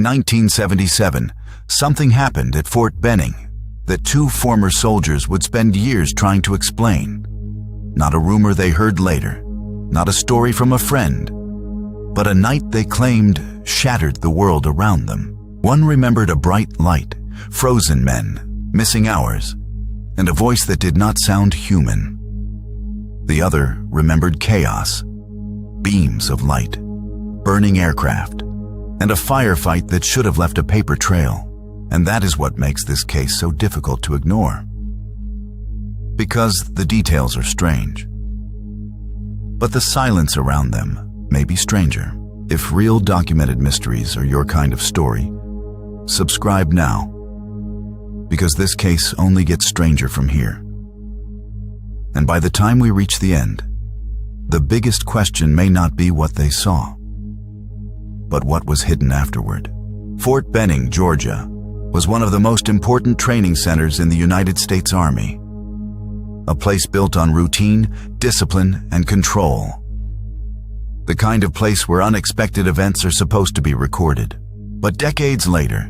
1977, something happened at Fort Benning that two former soldiers would spend years trying to explain. Not a rumor they heard later, not a story from a friend, but a night they claimed shattered the world around them. One remembered a bright light, frozen men, missing hours, and a voice that did not sound human. The other remembered chaos, beams of light, burning aircraft, and a firefight that should have left a paper trail. And that is what makes this case so difficult to ignore. Because the details are strange. But the silence around them may be stranger. If real documented mysteries are your kind of story, subscribe now, because this case only gets stranger from here. And by the time we reach the end, the biggest question may not be what they saw, but what was hidden afterward. Fort Benning, Georgia, was one of the most important training centers in the United States Army. A place built on routine, discipline, and control. The kind of place where unexpected events are supposed to be recorded. But decades later,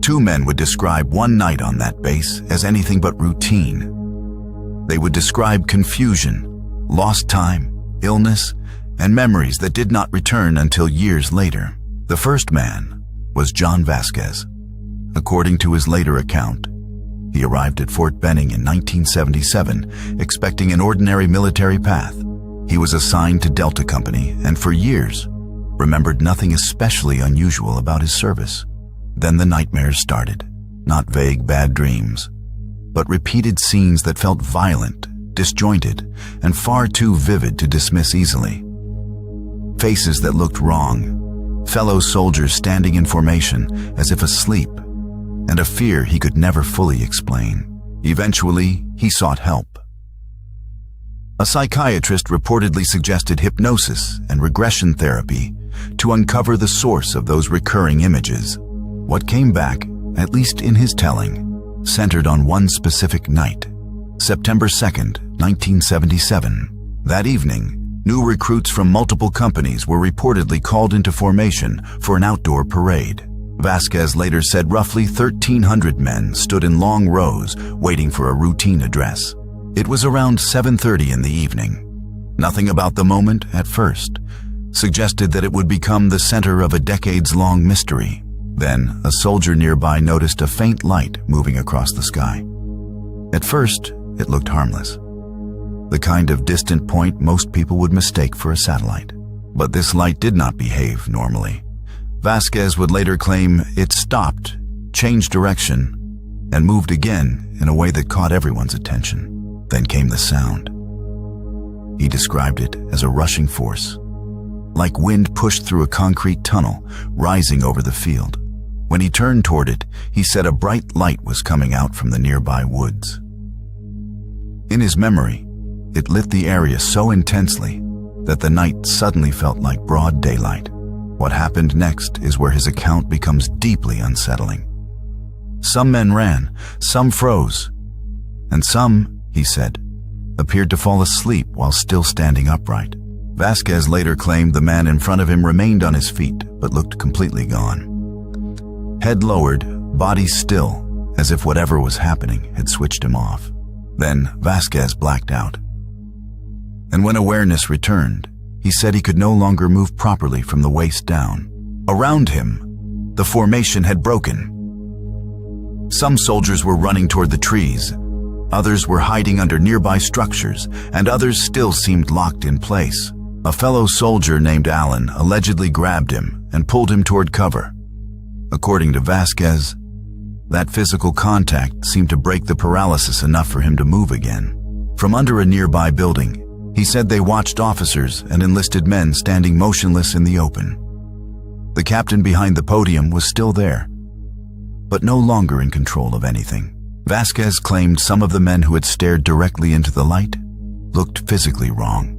two men would describe one night on that base as anything but routine. They would describe confusion, lost time, illness, and memories that did not return until years later. The first man was John Vasquez. According to his later account, he arrived at Fort Benning in 1977, expecting an ordinary military path. He was assigned to Delta Company and for years remembered nothing especially unusual about his service. Then the nightmares started, not vague bad dreams, but repeated scenes that felt violent, disjointed, and far too vivid to dismiss easily. Faces that looked wrong, fellow soldiers standing in formation as if asleep, and a fear he could never fully explain. Eventually, he sought help. A psychiatrist reportedly suggested hypnosis and regression therapy to uncover the source of those recurring images. What came back, at least in his telling, centered on one specific night, September 2nd, 1977. That evening, new recruits from multiple companies were reportedly called into formation for an outdoor parade. Vasquez later said roughly 1,300 men stood in long rows waiting for a routine address. It was around 7:30 in the evening. Nothing about the moment, at first, suggested that it would become the center of a decades-long mystery. Then, a soldier nearby noticed a faint light moving across the sky. At first, it looked harmless. The kind of distant point most people would mistake for a satellite. But this light did not behave normally. Vasquez would later claim it stopped, changed direction, and moved again in a way that caught everyone's attention. Then came the sound. He described it as a rushing force, like wind pushed through a concrete tunnel, rising over the field. When he turned toward it, he said a bright light was coming out from the nearby woods. In his memory, it lit the area so intensely that the night suddenly felt like broad daylight. What happened next is where his account becomes deeply unsettling. Some men ran, some froze, and some, he said, appeared to fall asleep while still standing upright. Vasquez later claimed the man in front of him remained on his feet but looked completely gone. Head lowered, body still, as if whatever was happening had switched him off. Then Vasquez blacked out. And when awareness returned, he said he could no longer move properly from the waist down. Around him, the formation had broken. Some soldiers were running toward the trees, others were hiding under nearby structures, and others still seemed locked in place. A fellow soldier named Allen allegedly grabbed him and pulled him toward cover. According to Vasquez, that physical contact seemed to break the paralysis enough for him to move again. From under a nearby building, he said they watched officers and enlisted men standing motionless in the open. The captain behind the podium was still there, but no longer in control of anything. Vasquez claimed some of the men who had stared directly into the light looked physically wrong.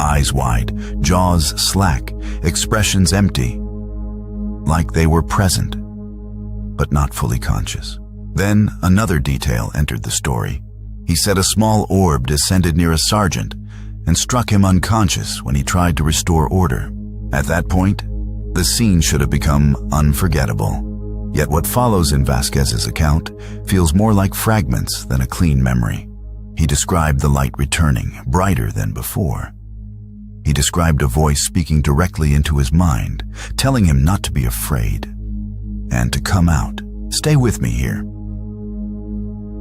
Eyes wide, jaws slack, expressions empty, like they were present, but not fully conscious. Then another detail entered the story. He said a small orb descended near a sergeant and struck him unconscious when he tried to restore order. At that point, the the scene should have become unforgettable. Yet what follows in Vasquez's account feels more like fragments than a clean memory. He described the light returning, brighter than before. He described a voice speaking directly into his mind, telling him not to be afraid and to come out. Stay with me here.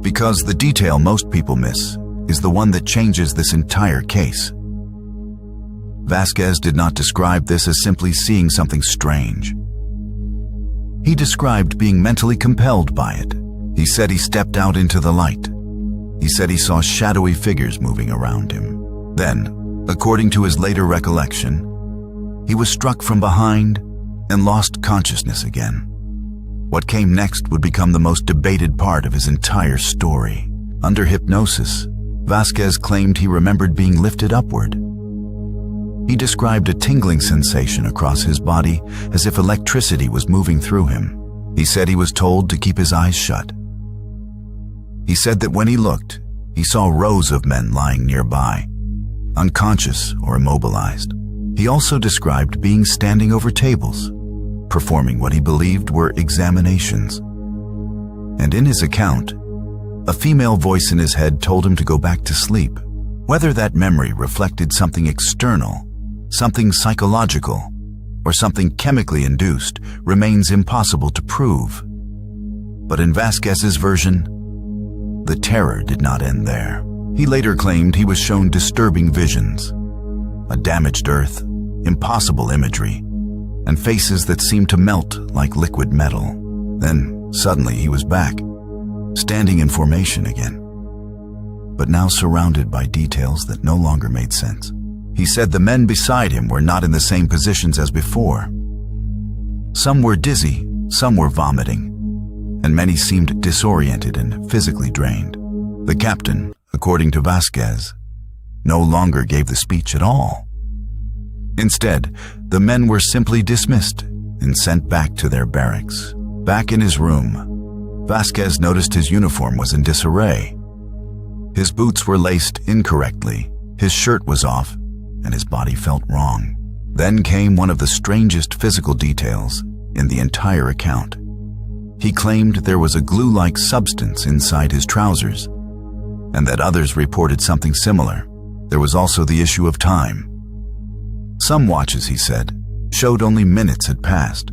Because the detail most people miss is the one that changes this entire case. Vasquez did not describe this as simply seeing something strange. He described being mentally compelled by it. He said he stepped out into the light. He said he saw shadowy figures moving around him. Then, according to his later recollection, he was struck from behind and lost consciousness again. What came next would become the most debated part of his entire story. Under hypnosis, Vasquez claimed he remembered being lifted upward. He described a tingling sensation across his body as if electricity was moving through him. He said he was told to keep his eyes shut. He said that when he looked, he saw rows of men lying nearby, unconscious or immobilized. He also described being standing over tables, performing what he believed were examinations. And in his account, a female voice in his head told him to go back to sleep. Whether that memory reflected something external, something psychological, or something chemically induced remains impossible to prove. But in Vasquez's version, the terror did not end there. He later claimed he was shown disturbing visions, a damaged earth, impossible imagery, and faces that seemed to melt like liquid metal. Then, suddenly, he was back, standing in formation again, but now surrounded by details that no longer made sense. He said the men beside him were not in the same positions as before. Some were dizzy, some were vomiting, and many seemed disoriented and physically drained. The captain, according to Vasquez, no longer gave the speech at all. Instead, the men were simply dismissed and sent back to their barracks. Back in his room, Vasquez noticed his uniform was in disarray. His boots were laced incorrectly, his shirt was off, and his body felt wrong. Then came one of the strangest physical details in the entire account. He claimed there was a glue-like substance inside his trousers, and that others reported something similar. There was also the issue of time. Some watches, he said, showed only minutes had passed,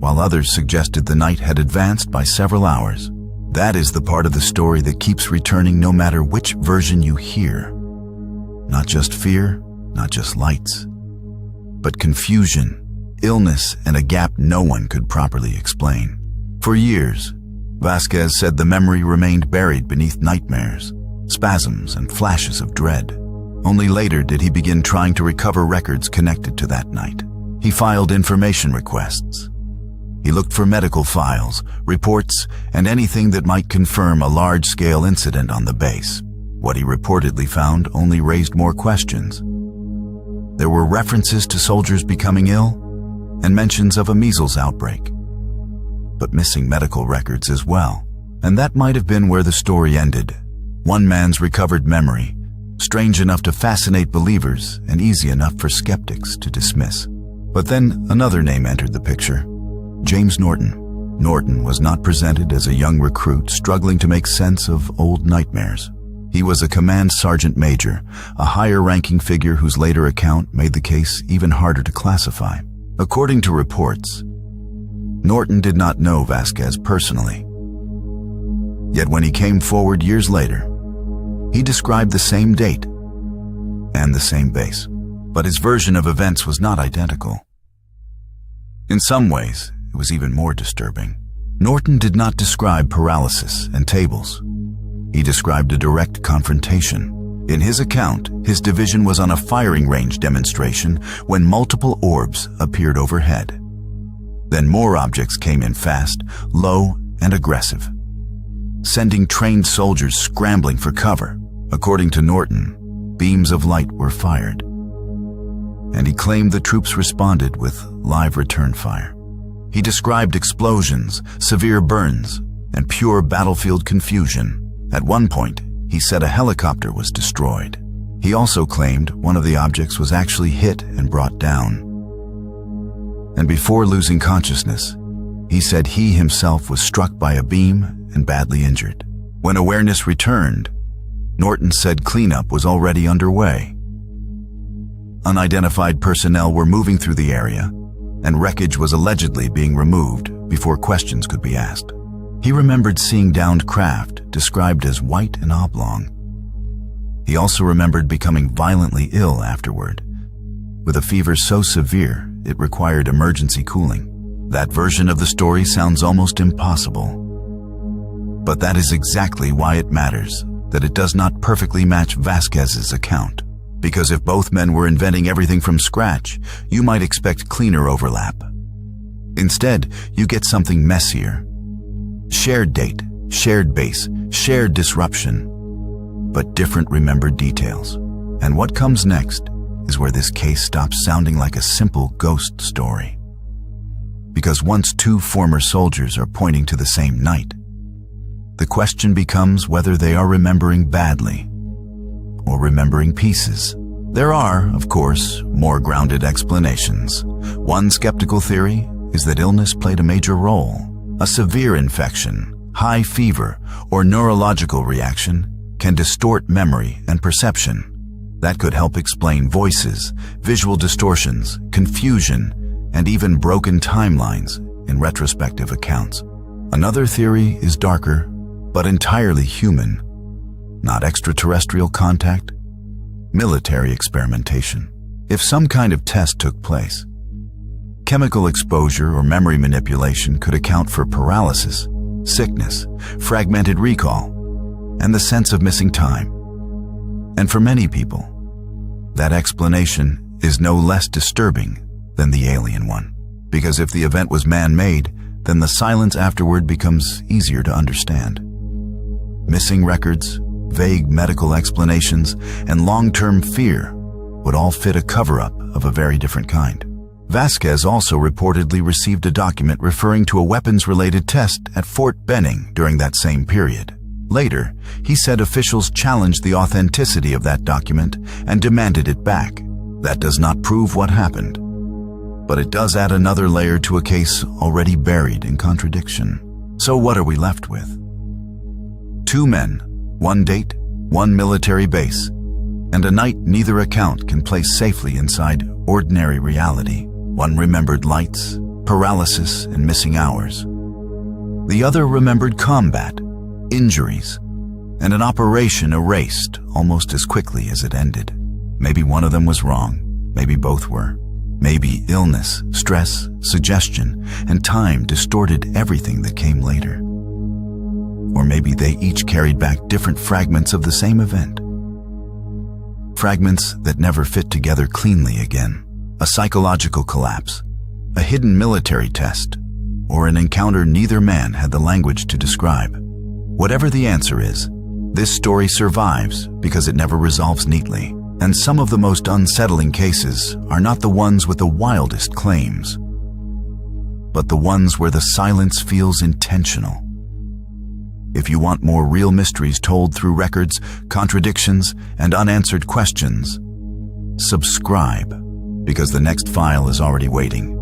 while others suggested the night had advanced by several hours. That is the part of the story that keeps returning no matter which version you hear. Not just fear, not just lights, but confusion, illness, and a gap no one could properly explain. For years, Vasquez said the memory remained buried beneath nightmares, spasms, and flashes of dread. Only later did he begin trying to recover records connected to that night. He filed information requests. He looked for medical files, reports, and anything that might confirm a large-scale incident on the base. What he reportedly found only raised more questions. There were references to soldiers becoming ill and mentions of a measles outbreak, but missing medical records as well. And that might have been where the story ended. One man's recovered memory, strange enough to fascinate believers and easy enough for skeptics to dismiss. But then another name entered the picture: James Norton. Norton was not presented as a young recruit struggling to make sense of old nightmares. He was a command sergeant major, a higher-ranking figure whose later account made the case even harder to classify. According to reports, Norton did not know Vasquez personally. Yet when he came forward years later, he described the same date and the same base, but his version of events was not identical. In some ways, it was even more disturbing. Norton did not describe paralysis and tables. He described a direct confrontation. In his account, his division was on a firing range demonstration when multiple orbs appeared overhead. Then more objects came in fast, low, and aggressive, sending trained soldiers scrambling for cover. According to Norton, beams of light were fired, and he claimed the troops responded with live return fire. He described explosions, severe burns, and pure battlefield confusion. At one point, he said a helicopter was destroyed. He also claimed one of the objects was actually hit and brought down. And before losing consciousness, he said he himself was struck by a beam and badly injured. When awareness returned, Norton said cleanup was already underway. Unidentified personnel were moving through the area, and wreckage was allegedly being removed before questions could be asked. He remembered seeing downed craft described as white and oblong. He also remembered becoming violently ill afterward, with a fever so severe it required emergency cooling. That version of the story sounds almost impossible. But that is exactly why it matters that it does not perfectly match Vasquez's account. Because if both men were inventing everything from scratch, you might expect cleaner overlap. Instead, you get something messier. Shared date, shared base, shared disruption, but different remembered details. And what comes next is where this case stops sounding like a simple ghost story. Because once two former soldiers are pointing to the same night, the question becomes whether they are remembering badly or remembering pieces. There are, of course, more grounded explanations. One skeptical theory is that illness played a major role. A severe infection, high fever, or neurological reaction can distort memory and perception. That could help explain voices, visual distortions, confusion, and even broken timelines in retrospective accounts. Another theory is darker, but entirely human. Not extraterrestrial contact, military experimentation. If some kind of test took place, chemical exposure or memory manipulation could account for paralysis, sickness, fragmented recall, and the sense of missing time. And for many people, that explanation is no less disturbing than the alien one. Because if the event was man-made, then the silence afterward becomes easier to understand. Missing records, vague medical explanations, and long-term fear would all fit a cover-up of a very different kind. Vasquez also reportedly received a document referring to a weapons-related test at Fort Benning during that same period. Later, he said officials challenged the authenticity of that document and demanded it back. That does not prove what happened, but it does add another layer to a case already buried in contradiction. So what are we left with? Two men, one date, one military base, and a night neither account can place safely inside ordinary reality. One remembered lights, paralysis, and missing hours. The other remembered combat, injuries, and an operation erased almost as quickly as it ended. Maybe one of them was wrong, maybe both were. Maybe illness, stress, suggestion, and time distorted everything that came later. Or maybe they each carried back different fragments of the same event. Fragments that never fit together cleanly again. A psychological collapse, a hidden military test, or an encounter neither man had the language to describe. Whatever the answer is, this story survives because it never resolves neatly. And some of the most unsettling cases are not the ones with the wildest claims, but the ones where the silence feels intentional. If you want more real mysteries told through records, contradictions, and unanswered questions, subscribe, because the next file is already waiting.